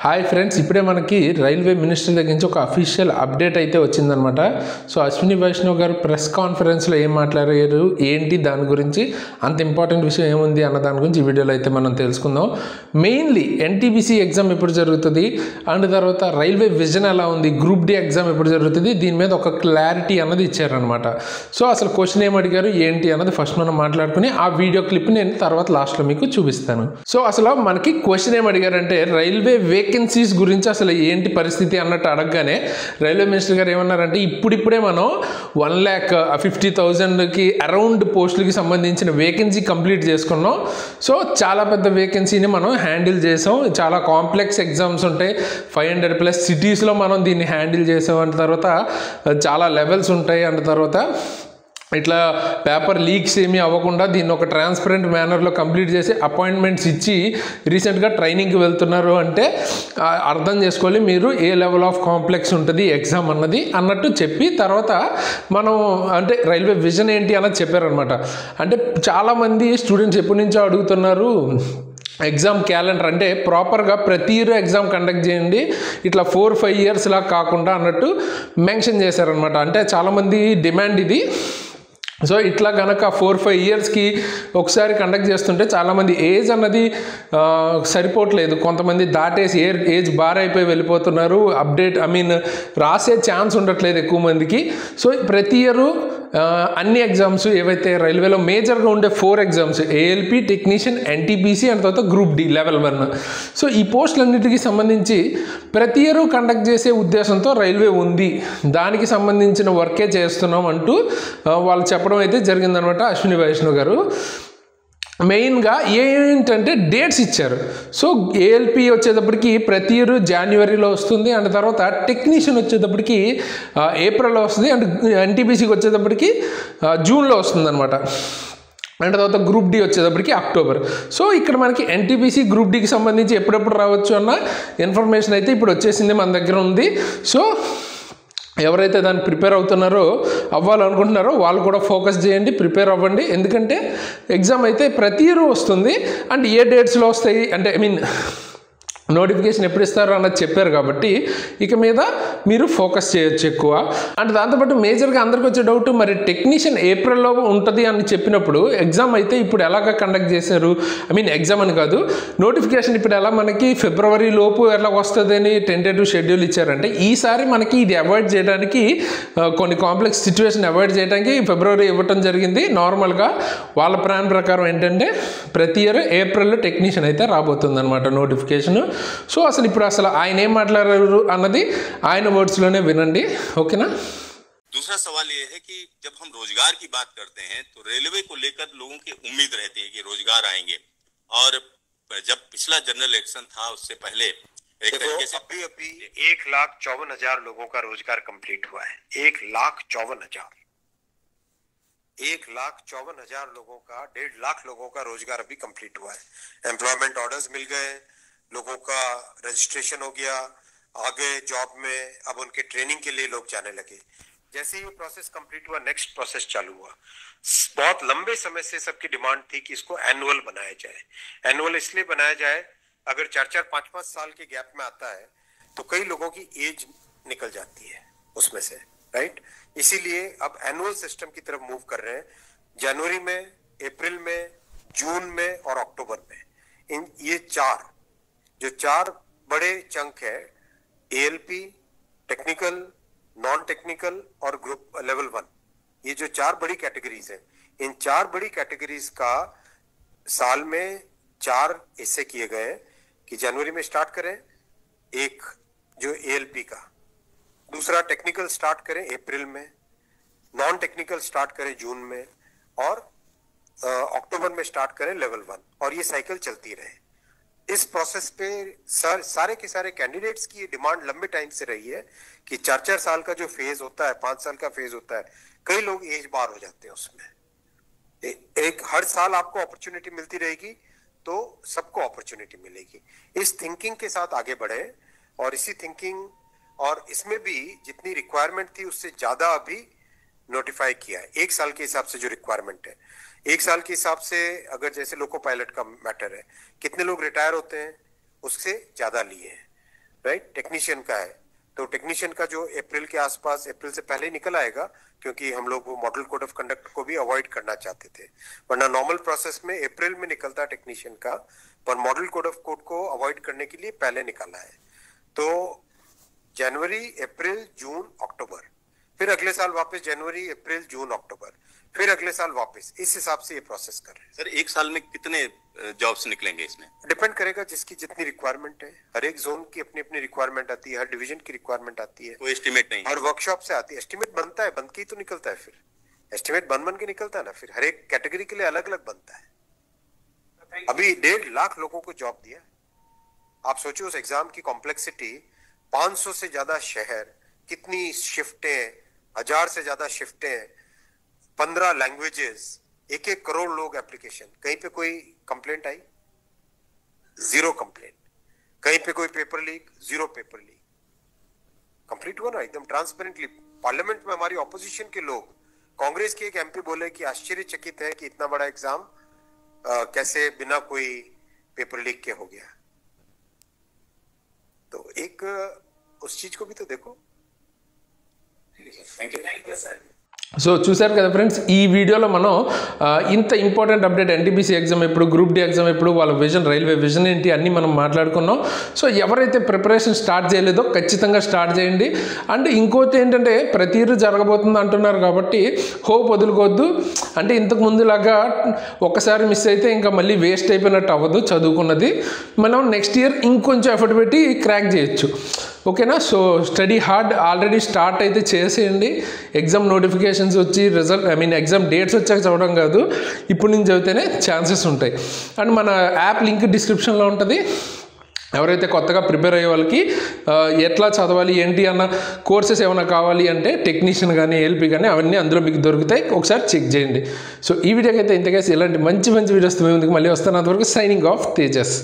Hi friends, ఇప్పుడే మనకి railway minister దగ్గర నుంచి ఒక అఫీషియల్ అప్డేట్ అయితే వచ్చిందనమాట. సో అశ్విని వైష్ణవ్ గారు ప్రెస్ కాన్ఫరెన్స్లో ఏం మాట్లాడారు, ఏంటి దాని గురించి, అంత ఇంపార్టెంట్ విషయం ఏముంది అన్న దాని గురించి ఈ వీడియోలో అయితే మనం తెలుసుకుందాం. మెయిన్లీ ఎన్టీపీసీ ఎగ్జామ్ ఎప్పుడు జరుగుతుంది, అండ్ తర్వాత రైల్వే విజన్ ఎలా ఉంది, గ్రూప్ డి ఎగ్జామ్ ఎప్పుడు జరుగుతుంది, దీని మీద ఒక క్లారిటీ అన్నది ఇచ్చారనమాట. సో అసలు క్వశ్చన్ ఏం అడిగారు ఏంటి అన్నది ఫస్ట్ మనం మాట్లాడుకుని ఆ వీడియో క్లిప్ నేను తర్వాత లాస్ట్లో మీకు చూపిస్తాను. సో అసలు మనకి క్వశ్చన్ ఏం అడిగారంటే, రైల్వే వేకెన్సీస్ గురించి అసలు ఏంటి పరిస్థితి అన్నట్టు అడగగానే రైల్వే మినిస్టర్ గారు ఏమన్నారంటే, ఇప్పుడిప్పుడే మనం 1,50,000కి అరౌండ్ పోస్టులకి సంబంధించిన వేకెన్సీ కంప్లీట్ చేసుకున్నాం. సో చాలా పెద్ద వేకెన్సీని మనం హ్యాండిల్ చేసాం, చాలా కాంప్లెక్స్ ఎగ్జామ్స్ ఉంటాయి, 500+ సిటీస్లో మనం దీన్ని హ్యాండిల్ చేసాం. అంత తర్వాత చాలా లెవెల్స్ ఉంటాయి, అంత తర్వాత ఇట్లా పేపర్ లీక్స్ ఏమీ అవ్వకుండా దీన్ని ఒక ట్రాన్స్పరెంట్ మేనర్లో కంప్లీట్ చేసి అపాయింట్మెంట్స్ ఇచ్చి రీసెంట్గా ట్రైనింగ్కి వెళ్తున్నారు అంటే అర్థం చేసుకోవాలి మీరు ఏ లెవెల్ ఆఫ్ కాంప్లెక్స్ ఉంటుంది ఎగ్జామ్ అన్నట్టు చెప్పి తర్వాత మనం అంటే రైల్వే విజన్ ఏంటి అన్నది చెప్పారనమాట. అంటే చాలామంది స్టూడెంట్స్ ఎప్పటి నుంచో అడుగుతున్నారు ఎగ్జామ్ క్యాలెండర్, అంటే ప్రాపర్గా ప్రతి ఇయర్ ఎగ్జామ్ కండక్ట్ చేయండి, ఇట్లా 4-5 years లా కాకుండా అన్నట్టు మెన్షన్ చేశారనమాట. అంటే చాలామంది డిమాండ్ ఇది. సో ఇట్లా కనుక 4-5 yearsకి ఒకసారి కండక్ట్ చేస్తుంటే చాలామంది ఏజ్ అన్నది సరిపోవట్లేదు, కొంతమంది దాటేసి ఏజ్ బార్ అయిపోయి వెళ్ళిపోతున్నారు, రాసే ఛాన్స్ ఉండట్లేదు ఎక్కువ మందికి. సో ప్రతి ఇయర్ అన్ని ఎగ్జామ్స్ ఏవైతే రైల్వేలో మేజర్గా ఉండే 4 exams, ALP, technician, NTPC and తర్వాత గ్రూప్ డి లెవెల్ 1. సో ఈ పోస్టులన్నిటికీ సంబంధించి ప్రతి ఇయర్ కండక్ట్ చేసే ఉద్దేశంతో రైల్వే ఉంది, దానికి సంబంధించిన వర్కే చేస్తున్నాం అంటూ వాళ్ళు చెప్పడం అయితే జరిగిందనమాట అశ్విని వైష్ణవ్ గారు. మెయిన్గా ఏంటంటే డేట్స్ ఇచ్చారు. సో ఏఎల్పి వచ్చేటప్పటికి ప్రతి ఇయర్ జనవరిలో వస్తుంది, అండ్ తర్వాత టెక్నీషియన్ వచ్చేటప్పటికి ఏప్రిల్లో వస్తుంది, అండ్ ఎన్టీపీసీకి వచ్చేటప్పటికి జూన్లో వస్తుంది అనమాట. అండ్ తర్వాత గ్రూప్ డి వచ్చేటప్పటికి అక్టోబర్. సో ఇక్కడ మనకి ఎన్టీపీసీ గ్రూప్ డికి సంబంధించి ఎప్పుడెప్పుడు రావచ్చు అన్న ఇన్ఫర్మేషన్ అయితే ఇప్పుడు వచ్చేసింది, మన దగ్గర ఉంది. సో ఎవరైతే దాన్ని ప్రిపేర్ అవుతున్నారో, అవ్వాలనుకుంటున్నారో వాళ్ళు కూడా ఫోకస్ చేయండి, ప్రిపేర్ అవ్వండి. ఎందుకంటే ఎగ్జామ్ అయితే ప్రతి ఇయర్ వస్తుంది, అండ్ ఏ డేట్స్లో వస్తాయి అంటే నోటిఫికేషన్ ఎప్పుడు ఇస్తారో అన్నది చెప్పారు కాబట్టి ఇక మీద మీరు ఫోకస్ చేయొచ్చు ఎక్కువ. అండ్ దాంతోపాటు మేజర్గా అందరికి వచ్చే డౌట్, మరి టెక్నీషియన్ ఏప్రిల్లో ఉంటుంది అని చెప్పినప్పుడు ఎగ్జామ్ అయితే ఇప్పుడు ఎలాగ కండక్ట్ చేశారు, ఎగ్జామ్ అని కాదు, నోటిఫికేషన్ ఇప్పుడు ఎలా మనకి ఫిబ్రవరి లోపు ఎలా వస్తుంది అని టెంటేటివ్ షెడ్యూల్ ఇచ్చారంటే, ఈసారి మనకి ఇది అవాయిడ్ చేయడానికి, కొన్ని కాంప్లెక్స్ సిచ్యువేషన్ అవాయిడ్ చేయడానికి ఫిబ్రవరి ఇవ్వటం జరిగింది. నార్మల్గా వాళ్ళ ప్లాన్ ప్రకారం ఏంటంటే ప్రతి ఇయర్ ఏప్రిల్లో టెక్నీషియన్ అయితే రాబోతుంది అనమాట నోటిఫికేషన్. సో అసలు ఆయన ఏం మాట్లాడారు అన్నది ఆయన వర్డ్స్లోనే వినండి, ఓకేనా. दूसरा सवाल ये है कि जब हम रोजगार की बात करते हैं तो रेलवे को लेकर लोगों की उम्मीद रहती है कि रोजगार आएंगे, और जब पिछला जनरल इलेक्शन था उससे पहले एक तरीके से अभी 1,54,000 लोगों का रोजगार कंप्लीट हुआ है। 1,54,000 1,54,000 लोगों का 1.5 लाख लोगों का रोजगार अभी कंप्लीट हुआ है। एम्प्लॉयमेंट ऑर्डर्स मिल गए, लोगों का रजिस्ट्रेशन हो गया, आगे जॉब में अब उनके ट्रेनिंग के लिए लोग जाने लगे। जैसे ही प्रोसेस कंप्लीट हुआ, नेक्स्ट प्रोसेस चालू हुआ। बहुत लंबे समय से सबकी डिमांड थी कि इसको एनुअल बनाया जाए। एनुअल इसलिए बनाया जाए, अगर 4-4, 5-5 साल के गैप में आता है तो कई लोगों की एज निकल जाती है उसमें से, राइट। इसीलिए अब एनुअल सिस्टम की तरफ मूव कर रहे हैं। जनवरी में, अप्रैल में, जून में और अक्टूबर में, ये जो चार बड़े चंक है, एएलपी, टेक्निकल, नॉन टेक्निकल और ग्रुप लेवल 1, ये जो 4 बड़ी कैटेगरीज हैं, इन 4 बड़ी कैटेगरीज का साल में 4 हिस्से किए गए हैं कि जनवरी में स्टार्ट करें एक जो एएलपी का, दूसरा टेक्निकल स्टार्ट करें अप्रैल में, नॉन टेक्निकल स्टार्ट करें जून में, और अक्टूबर में स्टार्ट करें लेवल 1, और ये साइकिल चलती रहे। इस प्रोसेस पे सारे के सारे कैंडिडेट्स की डिमांड लंबे टाइम से रही है कि 4-4 साल का जो फेज होता है, 5 साल का फेज होता है, कई लोग एज बार हो जाते हैं उसमें। एक हर साल आपको अपॉर्चुनिटी मिलती रहेगी तो सबको अपॉर्चुनिटी मिलेगी। इस थिंकिंग के साथ आगे बढ़े, और इसी थिंकिंग और इसमें भी जितनी रिक्वायरमेंट थी उससे ज्यादा अभी नोटिफाई किया है। 1 साल के हिसाब से जो रिक्वायरमेंट है, 1 साल के हिसाब से अगर जैसे लोको पायलट का मैटर है, कितने लोग रिटायर होते हैं उससे ज्यादा लिए हैं। राइट, टेक्नीशियन का है, तो टेक्नीशियन का जो अप्रैल के आसपास, अप्रैल से पहले निकल आएगा, क्योंकि हम लोग वो मॉडल कोड ऑफ कंडक्ट को भी अवॉइड करना चाहते थे, वरना नॉर्मल प्रोसेस में अप्रैल में निकलता टेक्नीशियन का, पर मॉडल कोड ऑफ कोड को अवॉइड करने के लिए पहले निकाला है। तो जनवरी, अप्रैल, जून, अक्टूबर, फिर अगले साल वापस जनवरी, अप्रैल, जून, अक्टूबर, फिर अगले साल वापस, इस हिसाब से ये प्रोसेस कर रहे हैं। सर एक साल में कितने जॉब्स निकलेंगे इसमें? डिपेंड करेगा जिसकी जितनी रिक्वायरमेंट है, हर एक जोन की अपनी अपनी रिक्वायरमेंट आती है, हर डिवीजन की रिक्वायरमेंट आती है, कोई एस्टिमेट नहीं? हर वर्कशॉप से आती है। एस्टिमेट बनता है, बन के ही तो निकलता है, फिर एस्टिमेट बन के निकलता है ना, फिर हर एक कैटेगरी के लिए अलग अलग बनता है। अभी 1.5 लाख लोगों को जॉब दिया, आप सोचिए उस एग्जाम की कॉम्प्लेक्सिटी, 500 से ज्यादा शहर, कितनी शिफ्टें, 1000 से ज्यादा शिफ्टें, 15 लैंग्वेजेस, 1-1 करोड़ लोग एप्लीकेशन। कहीं पे कोई कंप्लेंट आई? 0 कंप्लेंट। कहीं पे कोई paper leak? 0 paper leak. Complete हुआ ना एकदम ट्रांसपेरेंटली। पार्लियामेंट में हमारी ऑपोजिशन के लोग, कांग्रेस के एक एमपी बोले कि आश्चर्यचकित है कि इतना बड़ा एग्जाम कैसे बिना कोई पेपर लीक के हो गया। तो एक उस चीज को भी तो देखो। Thank you sir. సో చూశారు కదా ఫ్రెండ్స్, ఈ వీడియోలో మనం ఇంత ఇంపార్టెంట్ అప్డేట్, ఎన్టీపీసీ ఎగ్జామ్ ఎప్పుడు, గ్రూప్ డి ఎగ్జామ్ ఎప్పుడు, వాళ్ళ విజన్, రైల్వే విజన్ ఏంటి అన్నీ మనం మాట్లాడుకున్నాం. సో ఎవరైతే ప్రిపరేషన్ స్టార్ట్ చేయలేదో ఖచ్చితంగా స్టార్ట్ చేయండి. అండ్ ఇంకోటి ఏంటంటే ప్రతి ఇయర్ జరగబోతుంది అంటున్నారు కాబట్టి హోప్ వదులుకోవద్దు. అంటే ఇంతకు ముందులాగా ఒక్కసారి మిస్ అయితే ఇంకా మళ్ళీ వేస్ట్ అయిపోయినట్టు అవ్వదు చదువుకున్నది. మనం నెక్స్ట్ ఇయర్ ఇంకొంచెం ఎఫర్ట్ పెట్టి క్రాక్ చేయొచ్చు. ఓకేనా? So study hard, already start అయితే చేసేయండి. ఎగ్జామ్ నోటిఫికేషన్స్ వచ్చి రిజల్ట్, ఎగ్జామ్ డేట్స్ వచ్చాక చదవడం కాదు, ఇప్పుడు నుంచి చదివితేనే ఛాన్సెస్ ఉంటాయి. అండ్ మన యాప్ లింక్ డిస్క్రిప్షన్లో ఉంటుంది. ఎవరైతే కొత్తగా ప్రిపేర్ అయ్యే వాళ్ళకి ఎట్లా చదవాలి ఏంటి అన్న కోర్సెస్ ఏమైనా కావాలి అంటే టెక్నీషియన్ కానీ, ఎల్పీ కానీ అవన్నీ అందులో మీకు దొరుకుతాయి, ఒకసారి చెక్ చేయండి. సో ఈ వీడియోకి అయితే ఇంతకేసి ఇలాంటి మంచి మంచి వీడియోస్ మీ ముందుకు మళ్ళీ వస్తాను. అంతవరకు సైనింగ్ ఆఫ్ తేజస్.